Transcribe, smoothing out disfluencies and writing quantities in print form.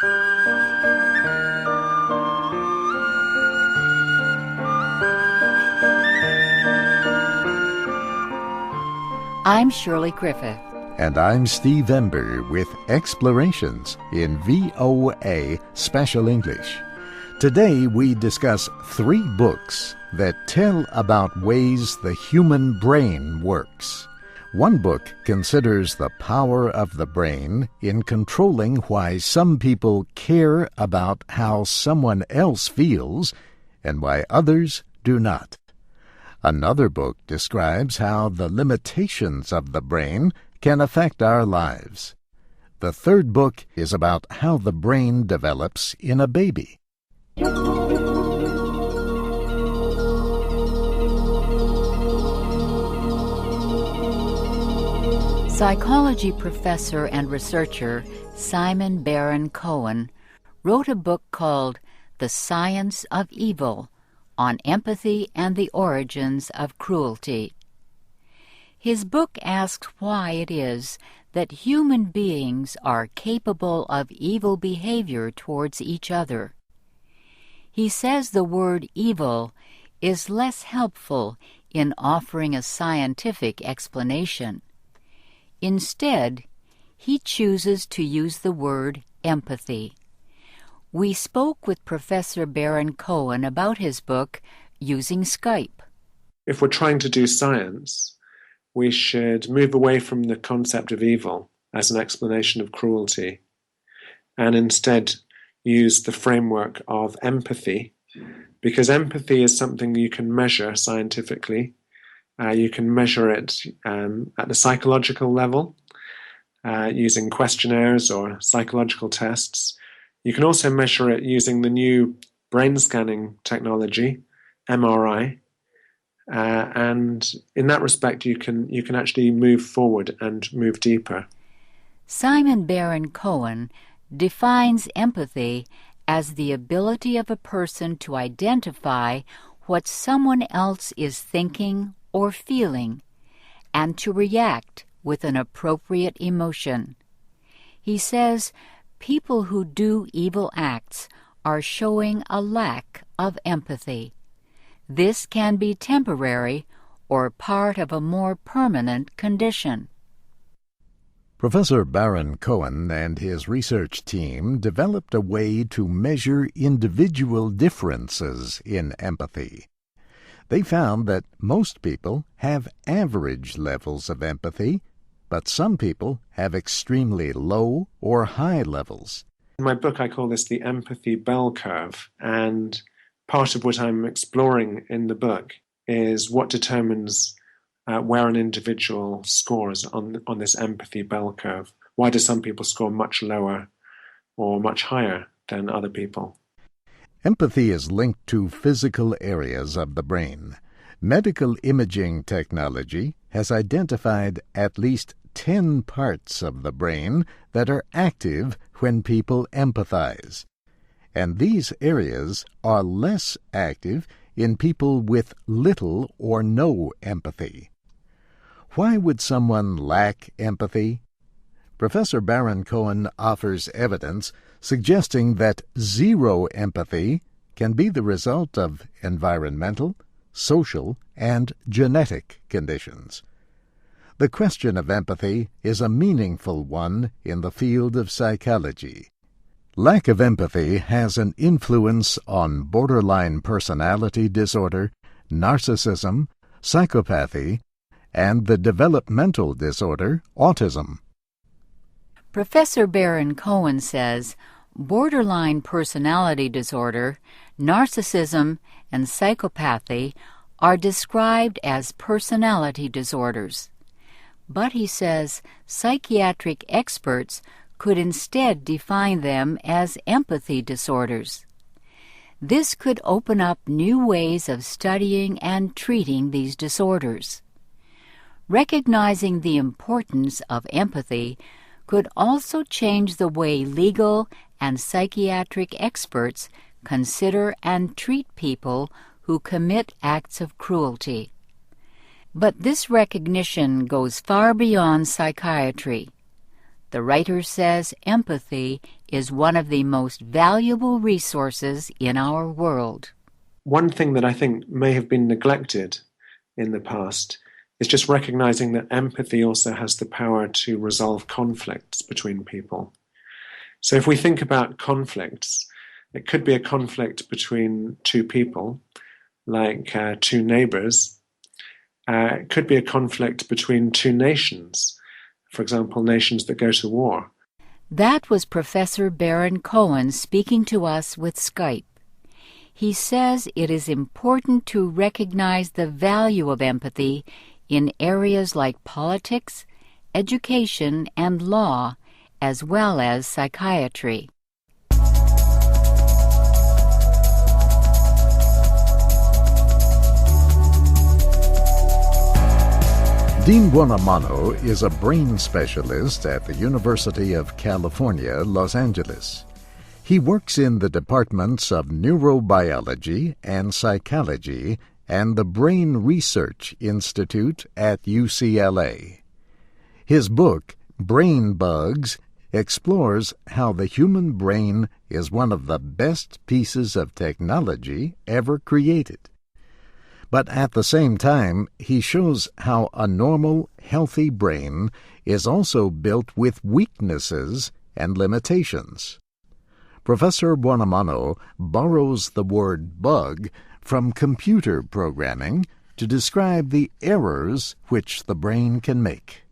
I'm Shirley Griffith. And I'm Steve Ember with Explorations in VOA Special English. Today we discuss 3 books that tell about ways the human brain works. One book considers the power of the brain in controlling why some people care about how someone else feels and why others do not. Another book describes how the limitations of the brain can affect our lives. The third book is about how the brain develops in a baby. Psychology professor and researcher Simon Baron-Cohen wrote a book called The Science of Evil, on empathy and the origins of cruelty. His book asks why it is that human beings are capable of evil behavior towards each other. He says the word evil is less helpful in offering a scientific explanation. Instead, he chooses to use the word empathy. We spoke with Professor Baron-Cohen about his book using Skype. If we're trying to do science, we should move away from the concept of evil as an explanation of cruelty and instead use the framework of empathy, because empathy is something you can measure scientifically. You can measure it at the psychological level using questionnaires or psychological tests. You can also measure it using the new brain scanning technology, MRI, and in that respect you can actually move forward and move deeper. Simon Baron-Cohen defines empathy as the ability of a person to identify what someone else is thinking or feeling and to react with an appropriate emotion. He says people who do evil acts are showing a lack of empathy. This can be temporary or part of a more permanent condition. Professor Baron-Cohen and his research team developed a way to measure individual differences in empathy. They found that most people have average levels of empathy, but some people have extremely low or high levels. In my book, I call this the empathy bell curve, and part of what I'm exploring in the book is what determines where an individual scores on this empathy bell curve. Why do some people score much lower or much higher than other people? Empathy is linked to physical areas of the brain. Medical imaging technology has identified at least 10 parts of the brain that are active when people empathize. And these areas are less active in people with little or no empathy. Why would someone lack empathy? Professor Baron-Cohen offers evidence suggesting that zero empathy can be the result of environmental, social, and genetic conditions. The question of empathy is a meaningful one in the field of psychology. Lack of empathy has an influence on borderline personality disorder, narcissism, psychopathy, and the developmental disorder, autism. Professor Baron-Cohen says borderline personality disorder, narcissism, and psychopathy are described as personality disorders. But he says psychiatric experts could instead define them as empathy disorders. This could open up new ways of studying and treating these disorders. Recognizing the importance of empathy could also change the way legal and psychiatric experts consider and treat people who commit acts of cruelty. But this recognition goes far beyond psychiatry. The writer says empathy is one of the most valuable resources in our world. One thing that I think may have been neglected in the past is just recognizing that empathy also has the power to resolve conflicts between people. So if we think about conflicts, it could be a conflict between two people, like two neighbors. It could be a conflict between two nations, for example, nations that go to war. That was Professor Baron Cohen speaking to us with Skype. He says it is important to recognize the value of empathy in areas like politics, education, and law, as well as psychiatry. Dean Buonamano is a brain specialist at the University of California, Los Angeles. He works in the departments of neurobiology and psychology and the Brain Research Institute at UCLA. His book, Brain Bugs, explores how the human brain is one of the best pieces of technology ever created. But at the same time, he shows how a normal, healthy brain is also built with weaknesses and limitations. Professor Buonamano borrows the word bug from computer programming to describe the errors which the brain can make.